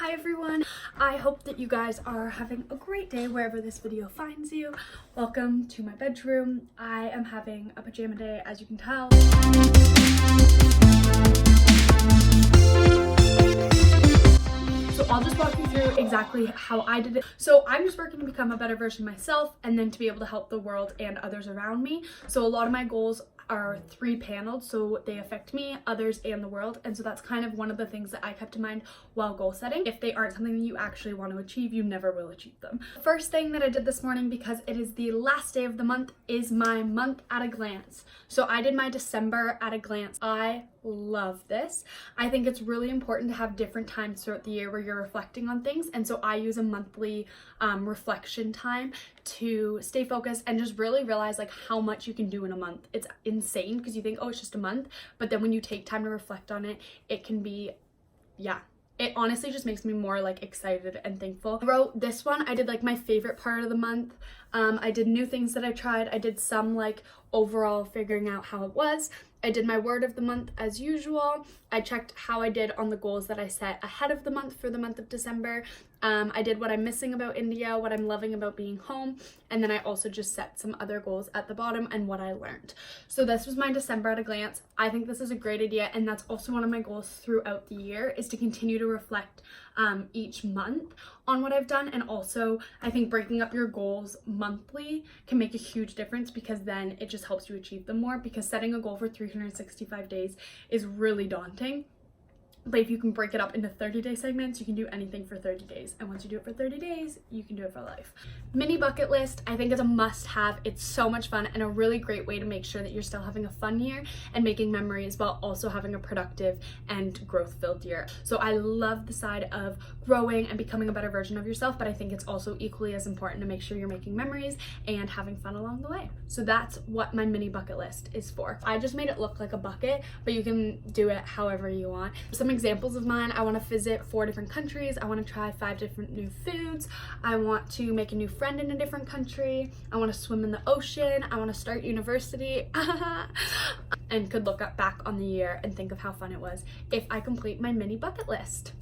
Hi everyone, I hope that you guys are having a great day wherever this video finds you. Welcome to my bedroom. I am having a pajama day, as you can tell. So I'll just walk you through exactly how I did it. So I'm just working to become a better version of myself and then to be able to help the world and others around me. So a lot of my goals are 3-paneled, so they affect me, others, and the world. And so that's kind of one of the things that I kept in mind while goal setting. If they aren't something that you actually want to achieve, you never will achieve them. First thing that I did this morning, because it is the last day of the month, is my month at a glance. So I did my December at a glance. I love this. I think it's really important to have different times throughout the year where you're reflecting on things, and so I use a monthly reflection time to stay focused and just really realize like how much you can do in a month. It's insane because you think, oh, it's just a month, but then when you take time to reflect on it, it can be, yeah, it honestly just makes me more like excited and thankful. I wrote this one. I did like my favorite part of the month. I did new things that I tried. I did some like overall figuring out how it was. I did my word of the month as usual. I checked how I did on the goals that I set ahead of the month for the month of December. I did what I'm missing about India, what I'm loving about being home, and then I also just set some other goals at the bottom and what I learned. So this was my December at a glance. I think this is a great idea, and that's also one of my goals throughout the year, is to continue to reflect each month on what I've done. And also I think breaking up your goals monthly can make a huge difference, because then it just helps you achieve them more, because setting a goal for 365 days is really daunting. But if you can break it up into 30-day segments, you can do anything for 30 days. And once you do it for 30 days, you can do it for life. Mini bucket list, I think, is a must-have. It's so much fun and a really great way to make sure that you're still having a fun year and making memories while also having a productive and growth-filled year. So I love the side of growing and becoming a better version of yourself, but I think it's also equally as important to make sure you're making memories and having fun along the way. So that's what my mini bucket list is for. I just made it look like a bucket, but you can do it however you want. Some examples of mine: I want to visit 4 different countries. I want to try 5 different new foods. I want to make a new friend in a different country. I want to swim in the ocean. I want to start university. And could look back on the year and think of how fun it was if I complete my mini bucket list.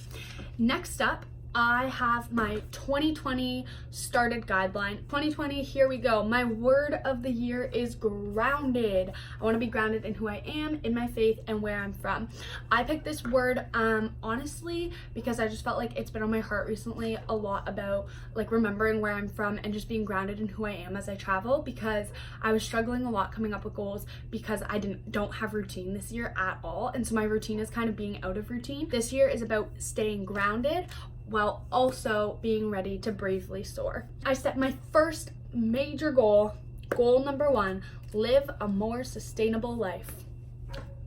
Next up, I have my 2020 started guideline. 2020, here we go. My word of the year is grounded. I want to be grounded in who I am, in my faith, and where I'm from. I picked this word honestly because I just felt like it's been on my heart recently a lot about like remembering where I'm from and just being grounded in who I am as I travel, because I was struggling a lot coming up with goals because I don't have routine this year at all. And so my routine is kind of being out of routine. This year is about staying grounded while also being ready to bravely soar. I set my first major goal, goal number 1, live a more sustainable life.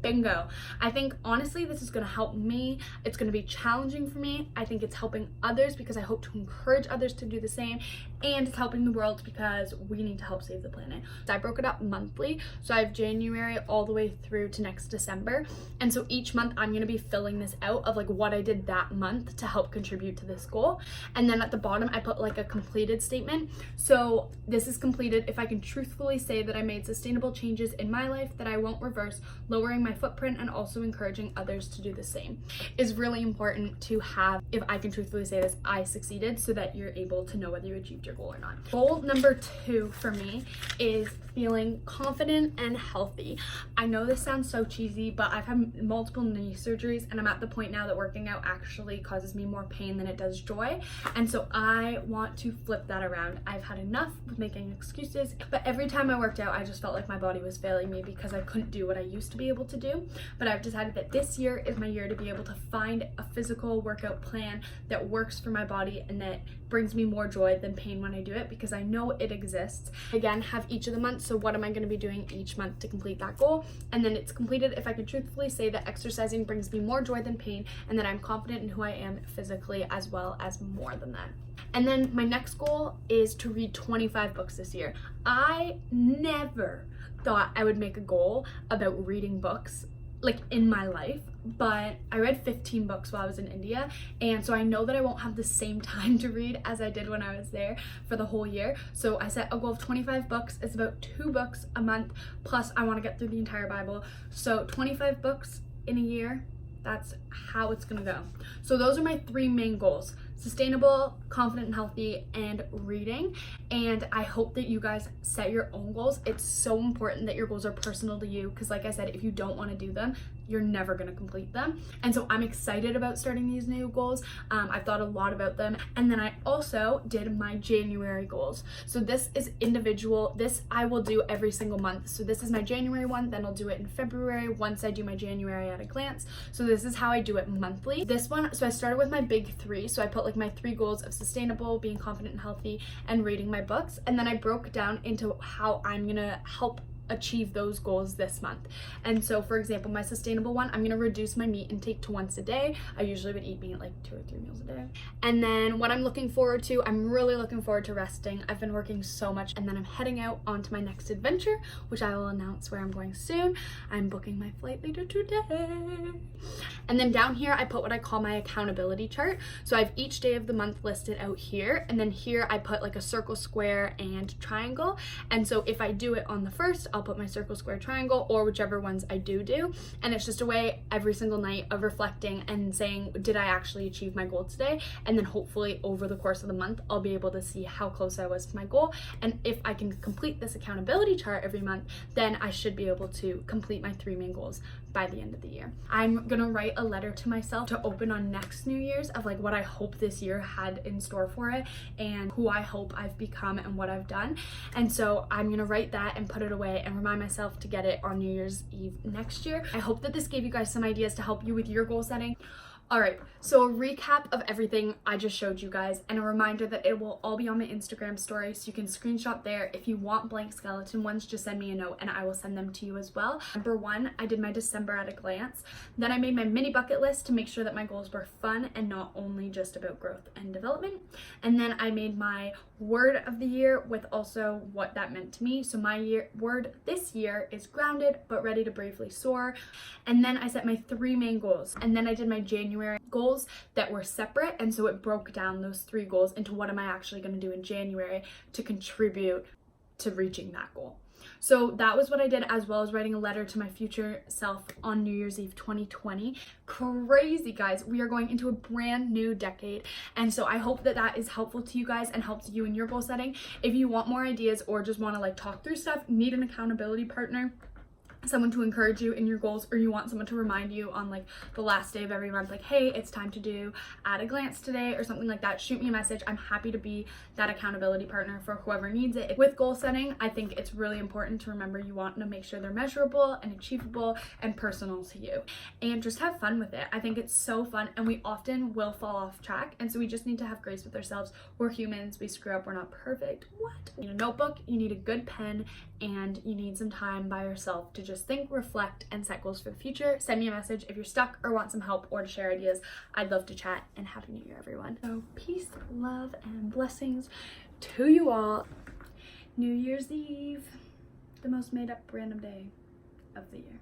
Bingo. I think honestly this is going to help me. It's going to be challenging for me. I think it's helping others because I hope to encourage others to do the same, and it's helping the world because we need to help save the planet. So I broke it up monthly, so I have January all the way through to next December, and so each month I'm going to be filling this out of like what I did that month to help contribute to this goal. And then at the bottom I put like a completed statement. So this is completed if I can truthfully say that I made sustainable changes in my life that I won't reverse, lowering my footprint and also encouraging others to do the same. Is really important to have, if I can truthfully say this, I succeeded, so that you're able to know whether you achieved your goal or not. Goal number 2 for me is feeling confident and healthy. I know this sounds so cheesy, but I've had multiple knee surgeries and I'm at the point now that working out actually causes me more pain than it does joy. And so I want to flip that around. I've had enough of making excuses, but every time I worked out, I just felt like my body was failing me because I couldn't do what I used to be able to do. But I've decided that this year is my year to be able to find a physical workout plan that works for my body and that brings me more joy than pain when I do it, because I know it exists. Again, have each of the months. So what am I going to be doing each month to complete that goal? And then it's completed if I can truthfully say that exercising brings me more joy than pain, and that I'm confident in who I am physically as well as more than that. And then my next goal is to read 25 books this year. I never thought I would make a goal about reading books like in my life, but I read 15 books while I was in India, and so I know that I won't have the same time to read as I did when I was there for the whole year. So I set a goal of 25 books. It's about 2 books a month, plus I want to get through the entire Bible. So 25 books in a year, That's how it's gonna go. So those are my 3 main goals: sustainable, confident and healthy, and reading. And I hope that you guys set your own goals. It's so important that your goals are personal to you, because like I said, if you don't want to do them, you're never going to complete them. And so I'm excited about starting these new goals. I've thought a lot about them. And then I also did my January goals. So this is individual. This I will do every single month. So this is my January one, then I'll do it in February once I do my January at a glance. So this is how I do it monthly. This one, so I started with my big 3. So I put like my 3 goals of sustainable, being confident and healthy, and reading my books. And then I broke down into how I'm gonna help achieve those goals this month. And so for example, my sustainable one, I'm gonna reduce my meat intake to once a day. I usually would eat meat like 2 or 3 meals a day. And then what I'm looking forward to, I'm really looking forward to resting. I've been working so much, and then I'm heading out onto my next adventure, which I will announce where I'm going soon. I'm booking my flight later today. And then down here I put what I call my accountability chart. So I have each day of the month listed out here, and then here I put like a circle, square, and triangle. And so if I do it on the first, I'll put my circle, square, triangle, or whichever ones I do. And it's just a way every single night of reflecting and saying, did I actually achieve my goal today? And then hopefully over the course of the month, I'll be able to see how close I was to my goal. And if I can complete this accountability chart every month, then I should be able to complete my 3 main goals by the end of the year. I'm gonna write a letter to myself to open on next New Year's of like what I hope this year had in store for it, and who I hope I've become and what I've done. And so I'm gonna write that and put it away and remind myself to get it on New Year's Eve next year. I hope that this gave you guys some ideas to help you with your goal setting. All right, so a recap of everything I just showed you guys, and a reminder that it will all be on my Instagram story, so you can screenshot there. If you want blank skeleton ones, just send me a note and I will send them to you as well. Number 1, I did my December at a glance. Then I made my mini bucket list to make sure that my goals were fun and not only just about growth and development. And then I made my word of the year with also what that meant to me. So my word this year is grounded but ready to bravely soar. And then I set my 3 main goals, and then I did my January goals that were separate, and so it broke down those 3 goals into what am I actually going to do in January to contribute to reaching that goal. So that was what I did, as well as writing a letter to my future self on New Year's Eve 2020. Crazy, guys. We are going into a brand new decade. And so I hope that that is helpful to you guys and helps you in your goal setting. If you want more ideas or just want to like talk through stuff, need an accountability partner, someone to encourage you in your goals, or you want someone to remind you on like the last day of every month, like, hey, it's time to do at a glance today or something like that, shoot me a message. I'm happy to be that accountability partner for whoever needs it. With goal setting, I think it's really important to remember you want to make sure they're measurable and achievable and personal to you, and just have fun with it. I think it's so fun, and we often will fall off track, and so we just need to have grace with ourselves. We're humans, we screw up, we're not perfect. What? You need a notebook, you need a good pen, and you need some time by yourself to just think, reflect, and set goals for the future. Send me a message if you're stuck or want some help or to share ideas. I'd love to chat, and Happy New Year, everyone. So peace, love, and blessings to you all. New Year's Eve, the most made up random day of the year.